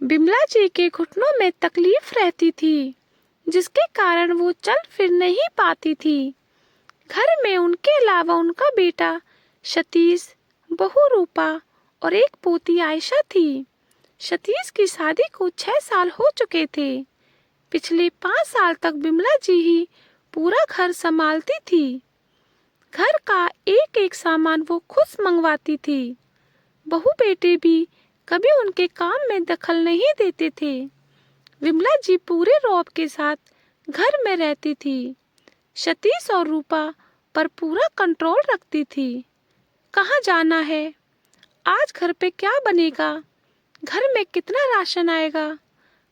बिमला जी के घुटनों में तकलीफ रहती थी, जिसके कारण वो चल फिर नहीं पाती थी। घर में उनके अलावा उनका बेटा सतीश, बहू रूपा और एक पोती आयशा थी। सतीश की शादी को 6 साल हो चुके थे। पिछले 5 साल तक बिमला जी ही पूरा घर संभालती थी। घर का एक एक सामान वो खुद मंगवाती थी। बहू बेटे भी कभी उनके काम में दखल नहीं देते थे। विमला जी पूरे रौब के साथ घर में रहती थी। सतीश और रूपा पर पूरा कंट्रोल रखती थी। कहाँ जाना है, आज घर पे क्या बनेगा, घर में कितना राशन आएगा,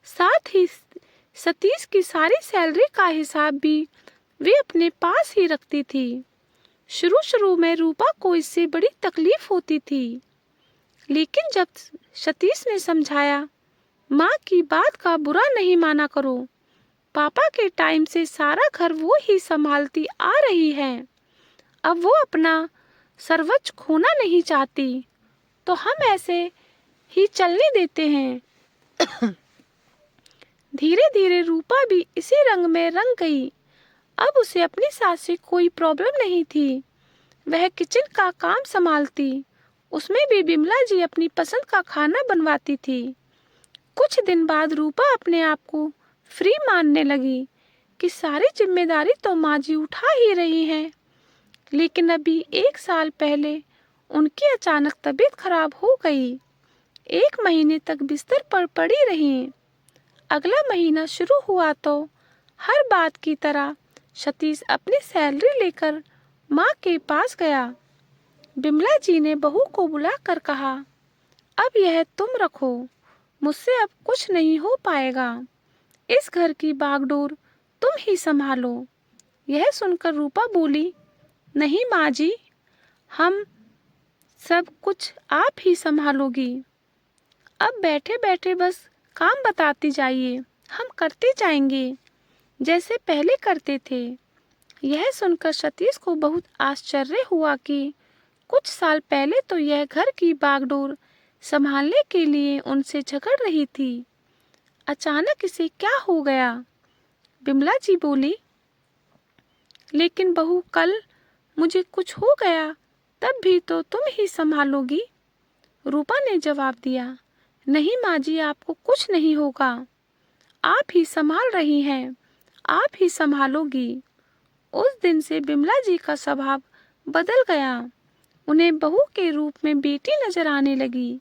साथ ही सतीश की सारी सैलरी का हिसाब भी वे अपने पास ही रखती थी। शुरू शुरू में रूपा को इससे बड़ी तकलीफ होती थी, लेकिन जब सतीश ने समझाया, माँ की बात का बुरा नहीं माना करो, पापा के टाइम से सारा घर वो ही संभालती आ रही हैं, अब वो अपना सर्वोच्च खोना नहीं चाहती, तो हम ऐसे ही चलने देते हैं। धीरे धीरे रूपा भी इसी रंग में रंग गई। अब उसे अपनी सास से कोई प्रॉब्लम नहीं थी। वह किचन का काम संभालती, उसमें भी बिमला जी अपनी पसंद का खाना बनवाती थी। कुछ दिन बाद रूपा अपने आप को फ्री मानने लगी कि सारी जिम्मेदारी तो माँ जी उठा ही रही हैं। लेकिन अभी 1 साल पहले उनकी अचानक तबीयत खराब हो गई। 1 महीने तक बिस्तर पर पड़ी रहीं। अगला महीना शुरू हुआ तो हर बात की तरह सतीश अपनी सैलरी लेकर माँ के पास गया। बिमला जी ने बहू को बुलाकर कहा, अब यह तुम रखो, मुझसे अब कुछ नहीं हो पाएगा, इस घर की बागडोर तुम ही संभालो। यह सुनकर रूपा बोली, नहीं माँ जी, हम सब कुछ आप ही संभालोगी। अब बैठे बैठे बस काम बताती जाइए, हम करते जाएंगे जैसे पहले करते थे। यह सुनकर सतीश को बहुत आश्चर्य हुआ कि कुछ साल पहले तो यह घर की बागडोर संभालने के लिए उनसे झगड़ रही थी। अचानक इसे क्या हो गया? बिमला जी बोली, लेकिन बहू, कल मुझे कुछ हो गया तब भी तो तुम ही संभालोगी। रूपा ने जवाब दिया, नहीं माँ जी, आपको कुछ नहीं होगा, आप ही संभाल रही हैं, आप ही संभालोगी। उस दिन से बिमला जी का स्वभाव बदल गया। उन्हें बहू के रूप में बेटी नजर आने लगी।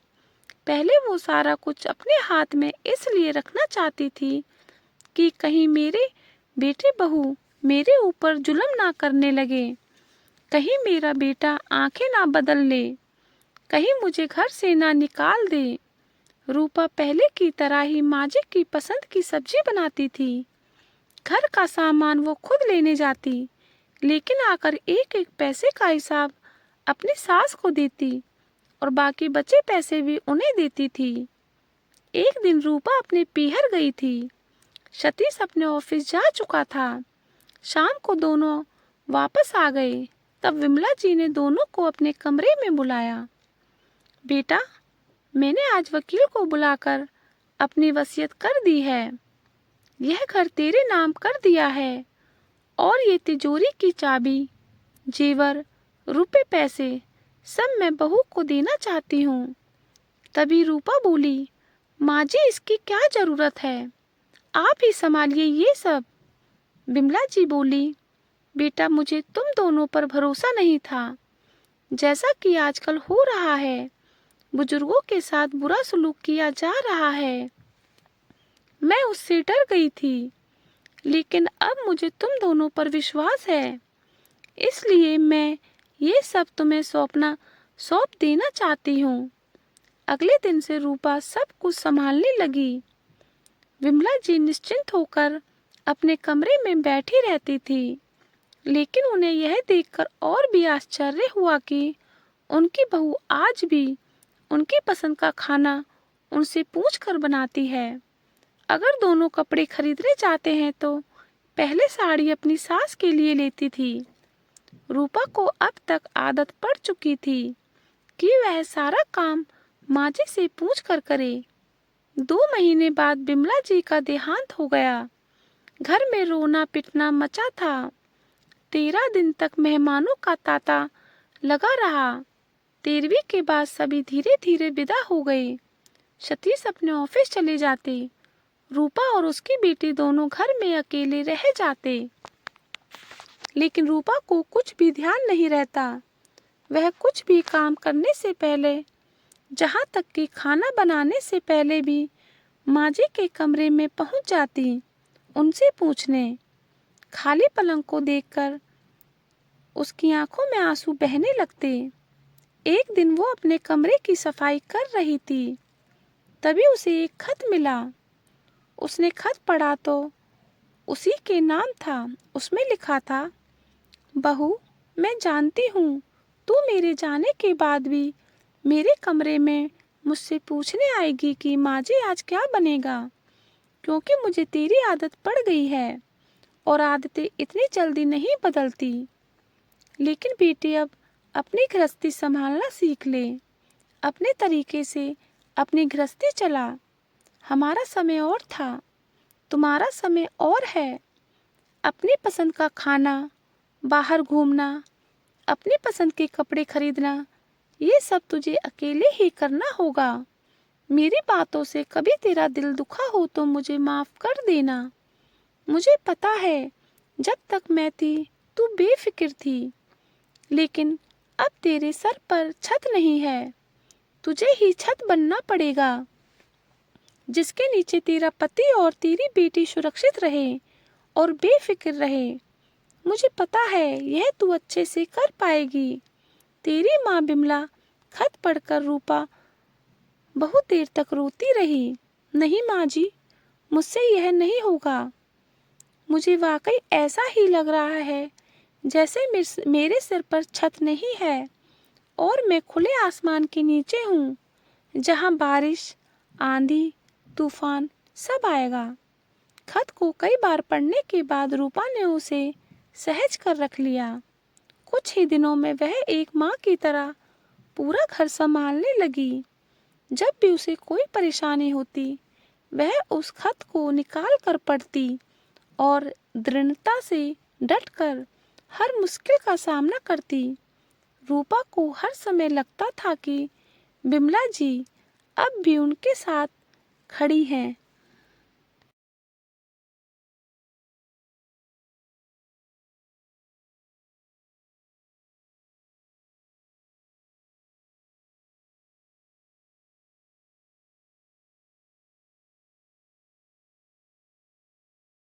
पहले वो सारा कुछ अपने हाथ में इसलिए रखना चाहती थी कि कहीं मेरे बेटे बहू मेरे ऊपर जुल्म ना करने लगे, कहीं मेरा बेटा आंखें ना बदल ले, कहीं मुझे घर से ना निकाल दे। रूपा पहले की तरह ही माँ जी की पसंद की सब्जी बनाती थी। घर का सामान वो खुद लेने जाती, लेकिन आकर एक एक पैसे का हिसाब अपनी सास को देती और बाकी बचे पैसे भी उन्हें देती थी। एक दिन रूपा अपने पीहर गई थी। सतीश अपने ऑफिस जा चुका था। शाम को दोनों वापस आ गए। तब विमला जी ने दोनों को अपने कमरे में बुलाया। बेटा, मैंने आज वकील को बुलाकर अपनी वसीयत कर दी है। यह घर तेरे नाम कर दिया है और ये तिजोरी की चाबी, जेवर, रुपए पैसे सब मैं बहू को देना चाहती हूँ। तभी रूपा बोली, माँ जी, इसकी क्या जरूरत है, आप ही संभालिए ये सब। बिमला जी बोली, बेटा, मुझे तुम दोनों पर भरोसा नहीं था। जैसा कि आजकल हो रहा है, बुजुर्गों के साथ बुरा सलूक किया जा रहा है, मैं उससे डर गई थी, लेकिन अब मुझे तुम दोनों पर विश्वास है, इसलिए मैं ये सब तुम्हें सौंप देना चाहती हूँ। अगले दिन से रूपा सब कुछ संभालने लगी। विमला जी निश्चिंत होकर अपने कमरे में बैठी रहती थी, लेकिन उन्हें यह देखकर और भी आश्चर्य हुआ कि उनकी बहू आज भी उनकी पसंद का खाना उनसे पूछकर बनाती है। अगर दोनों कपड़े खरीदने जाते हैं तो पहले साड़ी अपनी सास के लिए लेती थी। रूपा को अब तक आदत पड़ चुकी थी कि वह सारा काम माँ जी से पूछ कर करे। 2 महीने बाद बिमला जी का देहांत हो गया। घर में रोना पिटना मचा था। 13 दिन तक मेहमानों का तांता लगा रहा। 13वीं के बाद सभी धीरे धीरे विदा हो गए। सतीश अपने ऑफिस चले जाते। रूपा और उसकी बेटी दोनों घर में अकेले रह जाते। लेकिन रूपा को कुछ भी ध्यान नहीं रहता। वह कुछ भी काम करने से पहले, जहाँ तक कि खाना बनाने से पहले भी माँ जी के कमरे में पहुँच जाती, उनसे पूछने। खाली पलंग को देखकर उसकी आंखों में आंसू बहने लगते। एक दिन वो अपने कमरे की सफाई कर रही थी, तभी उसे एक खत मिला। उसने खत पढ़ा तो उसी के नाम था। उसमें लिखा था, बहू, मैं जानती हूँ तू मेरे जाने के बाद भी मेरे कमरे में मुझसे पूछने आएगी कि माँ जी आज क्या बनेगा, क्योंकि मुझे तेरी आदत पड़ गई है और आदतें इतनी जल्दी नहीं बदलती। लेकिन बेटी, अब अपनी गृहस्थी संभालना सीख ले। अपने तरीके से अपनी गृहस्थी चला। हमारा समय और था, तुम्हारा समय और है। अपनी पसंद का खाना, बाहर घूमना, अपनी पसंद के कपड़े खरीदना, ये सब तुझे अकेले ही करना होगा। मेरी बातों से कभी तेरा दिल दुखा हो तो मुझे माफ कर देना। मुझे पता है जब तक मैं थी तू बेफिक्र थी, लेकिन अब तेरे सर पर छत नहीं है, तुझे ही छत बनना पड़ेगा, जिसके नीचे तेरा पति और तेरी बेटी सुरक्षित रहे और बेफिक्र रहे। मुझे पता है यह तू अच्छे से कर पाएगी। तेरी माँ बिमला। खत पढ़कर रूपा बहुत देर तक रोती रही। नहीं माँ जी, मुझसे यह नहीं होगा। मुझे वाकई ऐसा ही लग रहा है जैसे मेरे सिर पर छत नहीं है और मैं खुले आसमान के नीचे हूँ, जहाँ बारिश, आंधी, तूफान सब आएगा। खत को कई बार पढ़ने के बाद रूपा ने उसे सहज कर रख लिया। कुछ ही दिनों में वह एक माँ की तरह पूरा घर संभालने लगी। जब भी उसे कोई परेशानी होती, वह उस खत को निकाल कर पढ़ती और दृढ़ता से डटकर हर मुश्किल का सामना करती। रूपा को हर समय लगता था कि बिमला जी अब भी उनके साथ खड़ी हैं,